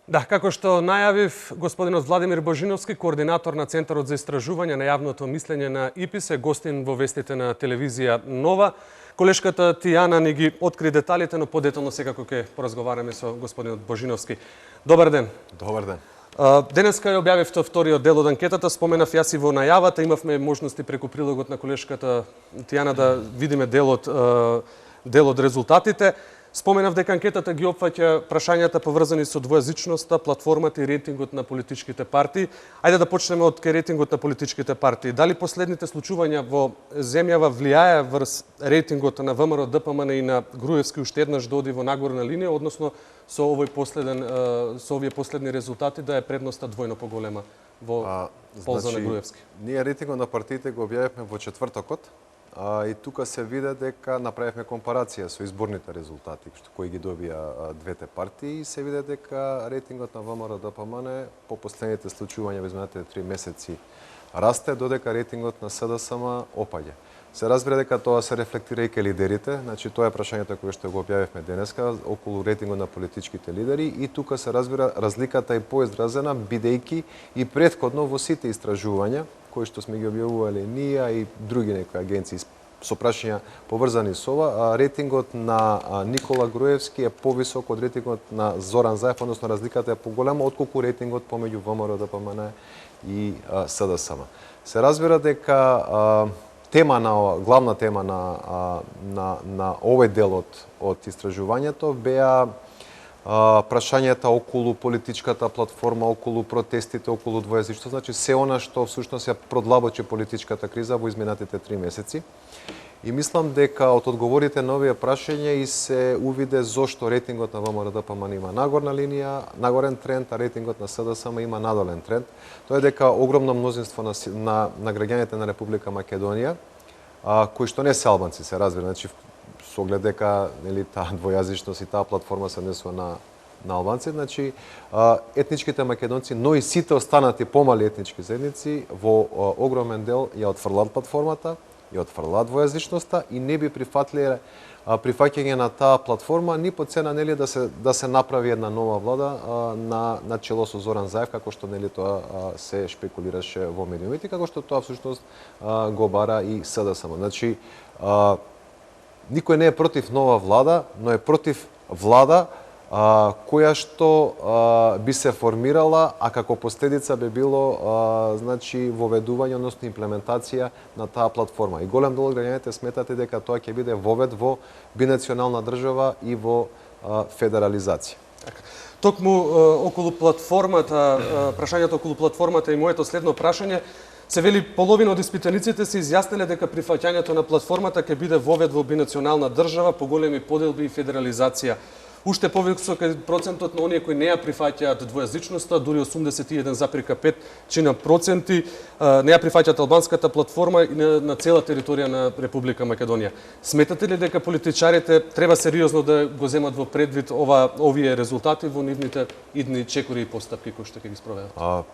Да, како што најавив, господинот Владимир Божиновски, координатор на Центарот за истражување на јавното мислење на ИПИС, е гостин во вестите на телевизија Нова. Колешката Тијана ни ги откри деталите, но подетално секако ќе поразговараме со господинот Божиновски. Добар ден. Добар ден. Денеска ја објавивте вториот дел од анкетата, споменав јас и во најавата, имавме можности преку прилогот на колешката Тијана да видиме дел од резултатите. Споменав дека анкетата ги опфаќа прашањата поврзани со двојазичноста, платформата и рейтингот на политичките партии. Ајде да почнеме од рейтингот на политичките партии. Дали последните случувања во земјава влијае врз рейтингот на ВМРО, ДПМН и на Груевски уште еднаш да оди во нагорна линија, односно со овие последни резултати да е предноста двојно поголема во полза на Груевски? Ние рейтингот на партиите го објавивме во четвртокот. И тука се виде дека направивме компарација со изборните резултати кои ги добија двете партии и се виде дека рейтингот на ВМРО ДПМН по последните случувања во изминатите 3 месеци расте, додека рейтингот на СДСМ опаѓа. Се разбира дека тоа се рефлектира и ке лидерите, значи тоа е прашањето кое што го објавивме денеска околу рейтингот на политичките лидери и тука се разбира разликата е поизразена бидејќи и претходно во сите истражувања кои што сме ги објавувале ние и други некои агенции со прашања поврзани со ова, рейтингот на Никола Груевски е повисок од рейтингот на Зоран Заев, односно разликата е поголема отколку рейтингот помеѓу ВМРО ДПМН и СДСМ. Се разбира дека главна тема на овој дел од истражувањето беа прашањата околу политичката платформа, околу протестите, околу двојазичност, значи се она што всушност ја продлабочи политичката криза во изминатите 3 месеци. И мислам дека од одговорите на овие прашања и се увиде зошто рейтингот на ВМРО ДПМН има нагорна линија, нагорен тренд, а рейтингот на СДСМ има надолен тренд. Тоа е дека огромно мнозинство на граѓаните на Република Македонија, кои што не се албанци, се разбира, значи со оглед дека таа двојазичност и таа платформа се однесува на албанци, значи етничките македонци, но и сите останати помали етнички заедници во огромен дел ја отфрлат платформата, ја отфрлат двојазичноста и не би прифатлиле прифаќање на таа платформа ни по цена да се направи една нова влада на чело со Зоран Заев, како што тоа се шпекулираше во медиумите, како што тоа всушност го бара и СДСМ. Значи никој не е против нова влада, но е против влада која што би се формирала, а како последица би било значи воведување, односно имплементација на таа платформа. И голем дел од граѓаните сметате дека тоа ќе биде вовед во бинационална држава и во федерализација. Токму околу платформата, прашањето околу платформата и моето следно прашање, се вели половина од испитаниците се изјасниле дека прифаќањето на платформата ќе биде вовед во бинационална држава, поголеми поделби и федерализација. Уште повисок е процентот на оние кои не ја прифаќаат двојазичноста, дури 81,5% не ја прифаќаат албанската платформа и на цела територија на Република Македонија. Сметате ли дека политичарите треба сериозно да го земат во предвид овие резултати во нивните идни чекори и постапки кои што ќе ги спроведат?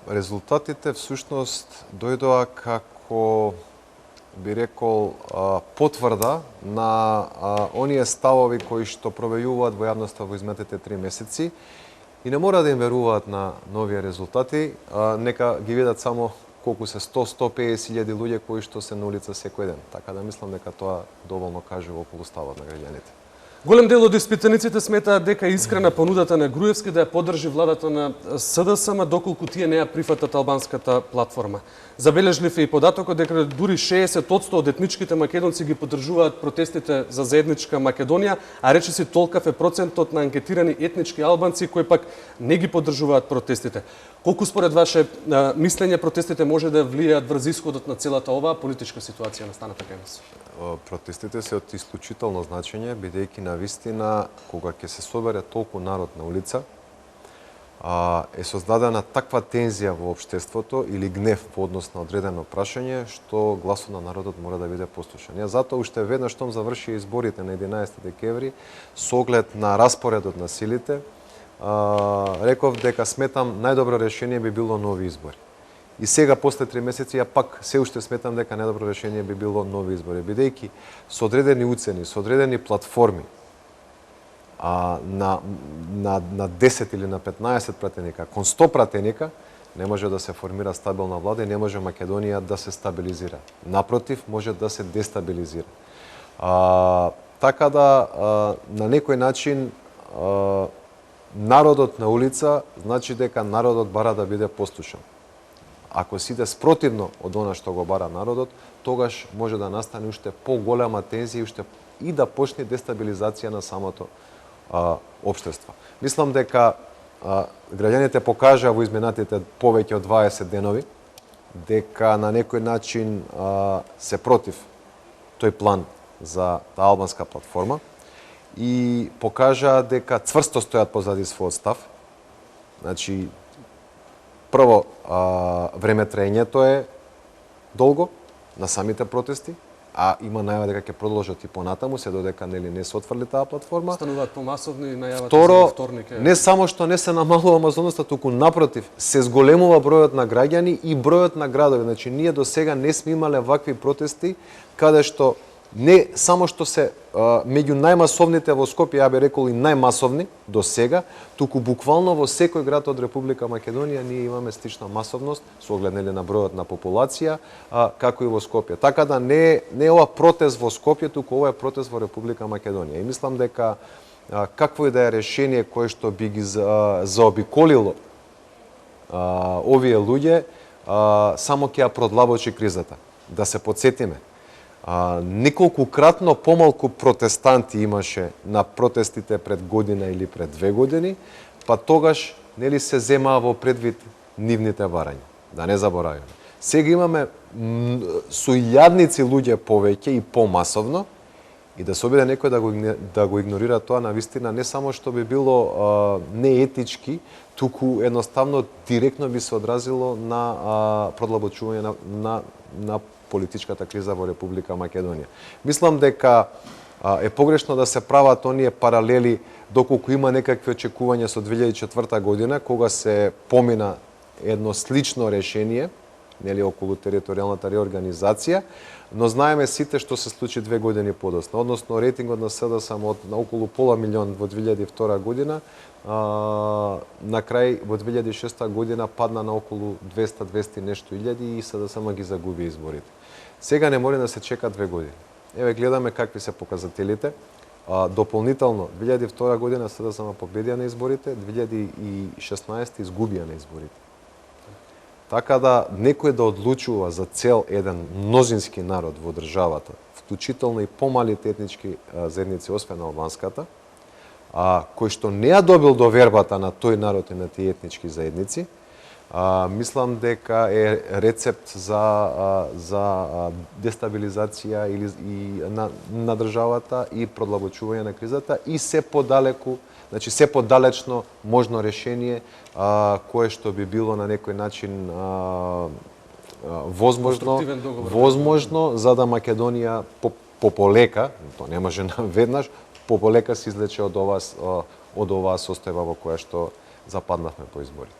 Резултатите всушност дојдоа како би рекол потврда на оние ставови кои што провејуваат во јавноста во изминатите 3 месеци и не мора да им веруваат на нови резултати, нека ги видат само колку се 100-150 илјади луѓе кои што се на улица секој ден. Така да мислам дека тоа доволно кажува околу ставот на граѓаните. Голем дел од испитаниците сметаат дека е искрена понудата на Груевски да ја поддржи владата на СДСМ доколку тие не ја прифатат албанската платформа. Забележлив е и податокот дека дури 60% од етничките македонци ги поддржуваат протестите за заедничка Македонија, а речиси толкав е процентот на анкетирани етнички албанци кои пак не ги поддржуваат протестите. Колку според ваше мислење протестите може да влијаат врз исходот на целата оваа политичка ситуација настаната кај нас? Протестите се од исклучително значење, бидејќи на вистина, кога ќе се собере толку народ на улица, е создадена таква тензија во општеството или гнев во однос на одредено прашање, што гласот на народот мора да биде послушан. Ја затоа уште веднаш штом заврши изборите на 11 декември, со оглед на распоредот на силите, реков дека сметам најдобро решение би било нови избори. И сега, после 3 месеци, ја пак се уште сметам дека најдобро решение би било нови избори, бидејќи со одредени уцени, со одредени платформи, на 10 или на 15 пратеника, кон 100 пратеника, не може да се формира стабилна влада и не може Македонија да се стабилизира. Напротив, може да се дестабилизира. Така да, на некој начин, народот на улица значи дека народот бара да биде послушан. Ако си иде спротивно од она што го бара народот, тогаш може да настане уште поголема тензија и да почне дестабилизација на самото општество. Мислам дека граѓаните покажаа во изминатите повеќе од 20 денови дека на некој начин се против тој план за таа албанска платформа и покажаа дека цврсто стојат позади својот став. Значи, прво, времетраењето е долго на самите протести, а има најава дека ќе продолжат и понатаму, се додека не се отфрли таа платформа. Стануваат помасовни најавата за вторник. Не само што не се намалува мазоноста, туку напротив, се зголемува бројот на граѓани и бројот на градови. Значи, ние до сега не сме имале вакви протести, каде што не само што се меѓу најмасовните во Скопје, ја би рекол и најмасовни до сега, туку буквално во секој град од Република Македонија ние имаме слична масовност со оглед на бројот на популација, како и во Скопје. Така да не е ова протест во Скопје, туку ова е протест во Република Македонија. И мислам дека какво и да е решение кое што би ги заобиколило овие луѓе, само ќе ја продлабочи кризата. Да се потсетиме, неколкукратно помалку протестанти имаше на протестите пред година или пред 2 години, па тогаш нели се земаа во предвид нивните барања. Да не забораваме. Сега имаме со илјадници луѓе повеќе и помасовно, и да се обиде некој да го игнорира тоа, навистина не само што би било неетички, туку едноставно директно би се одразило на продлабочување на политичката криза во Република Македонија. Мислам дека е погрешно да се прават оние паралели доколку има некакви очекувања со 2004 година, кога се помина едно слично решение, нели околу територијалната реорганизација, но знаеме сите што се случи 2 години подоцна. Односно, рейтингот на СДСМ од околу пола милион во 2002 година, на крај во 2006 година падна на околу 200 нешто илјади и СДСМ ги загуби изборите. Сега не може да се чека 2 години. Еве гледаме какви се показателите. Дополнително, 2002 година СДСМ победија на изборите, 2016 изгубија на изборите. Така да некој да одлучува за цел еден мнозински народ во државата, вклучително и помалите етнички заедници, освен албанската, кој што не ја добил довербата на тој народ и на тие етнички заедници, мислам дека е рецепт за дестабилизација на државата и продлабочување на кризата и се подалеку, значи се подалечно можно решение кое што би било на некој начин возможно за да Македонија пополека, то не може наведнаш, пополека се излече од оваа состојба во која што западнавме по изборите.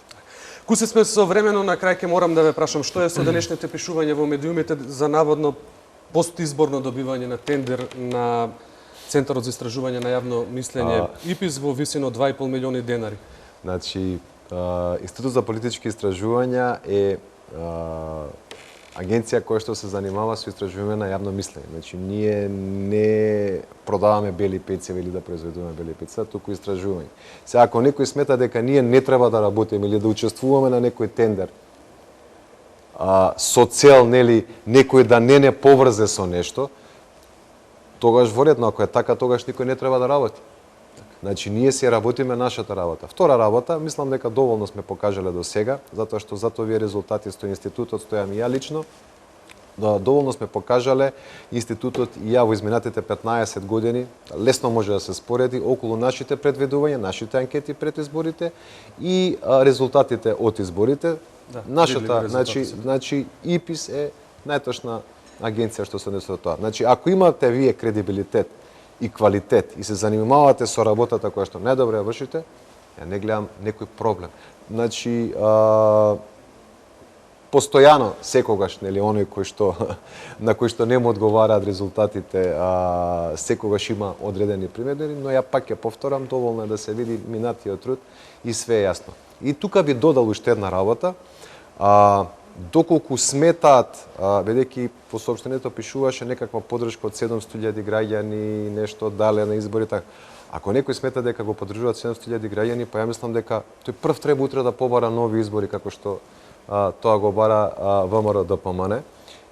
Кусе сме со времено, на крај ќе морам да ве прашам што е со денешните пишувања во медиумите за наводно постизборно добивање на тендер на Центарот за истражување на јавно мислење ИПИС во висина од 2,5 милиони денари. Значи, Институт за политички истражувања е агенција која што се занимава со истражување на јавно мислење. Значи, ние не продаваме бели пецеви или да произведуваме бели пецеви, туку истражување. Сега, ако некој смета дека ние не треба да работиме или да учествуваме на некој тендер со цел, нели, некој да не поврзе со нешто, тогаш воредно, ако е така, тогаш никој не треба да работи. Значи, ние си работиме нашата работа. Втора работа, мислам дека доволно сме покажале до сега, затоа што зато овие резултати стои институтот, стојам и ја лично, доволно сме покажале институтот и ја во изминатите 15 години, лесно може да се спореди околу нашите предвидувања, нашите анкети пред изборите и резултатите од изборите. Нашата, значи ИПИС е најточна агенција што се однесе до тоа. Значи, ако имате вие кредибилитет и квалитет и се занимавате со работата која што најдобро ја вршите, ја не гледам некој проблем. Значи, постојано секогаш, нели, оној кој што на кој што не му одговараат резултатите, секогаш има одредени примедби, но ја пак ќе повторам, доволно е да се види минатиот труд и све е јасно. И тука би додал уште една работа, доколку сметаат, бидејќи по соопштението пишуваше некаква поддршка од 700.000 граѓани, нешто дале на избори, така. Ако некој смета дека го поддржуваат 700.000 граѓани, па ја мислам дека тој прв треба утре да побара нови избори, како што тоа го бара ВМРО ДПМН.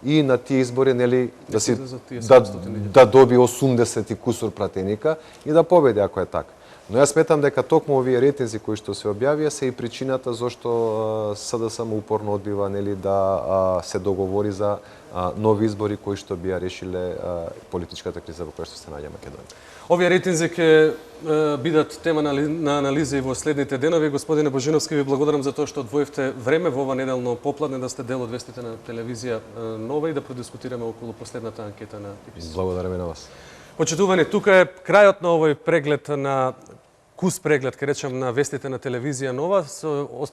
И на тие избори, нели, да доби 80 и кусур пратеника и да победи, ако е така. Но јас сметам дека токму овие рейтинзи кои што се објавија се и причината зошто СДСМ упорно одбива, нели, да се договори за нови избори кои што би ја решиле политичката криза во која што се наоѓа Македонија. Овие рейтинзи ќе бидат тема на анализа и во следните денови. Господине Божиновски, ви благодарам за тоа што одвоивте време во ова неделно попладне да сте дел од вестите на телевизија Нова и да продискутираме околу последната анкета на ИПИС. Благодарам и на вас. Почитувани, тука е крајот на овој преглед на кус преглед, ке речам, на вестите на телевизија Нова.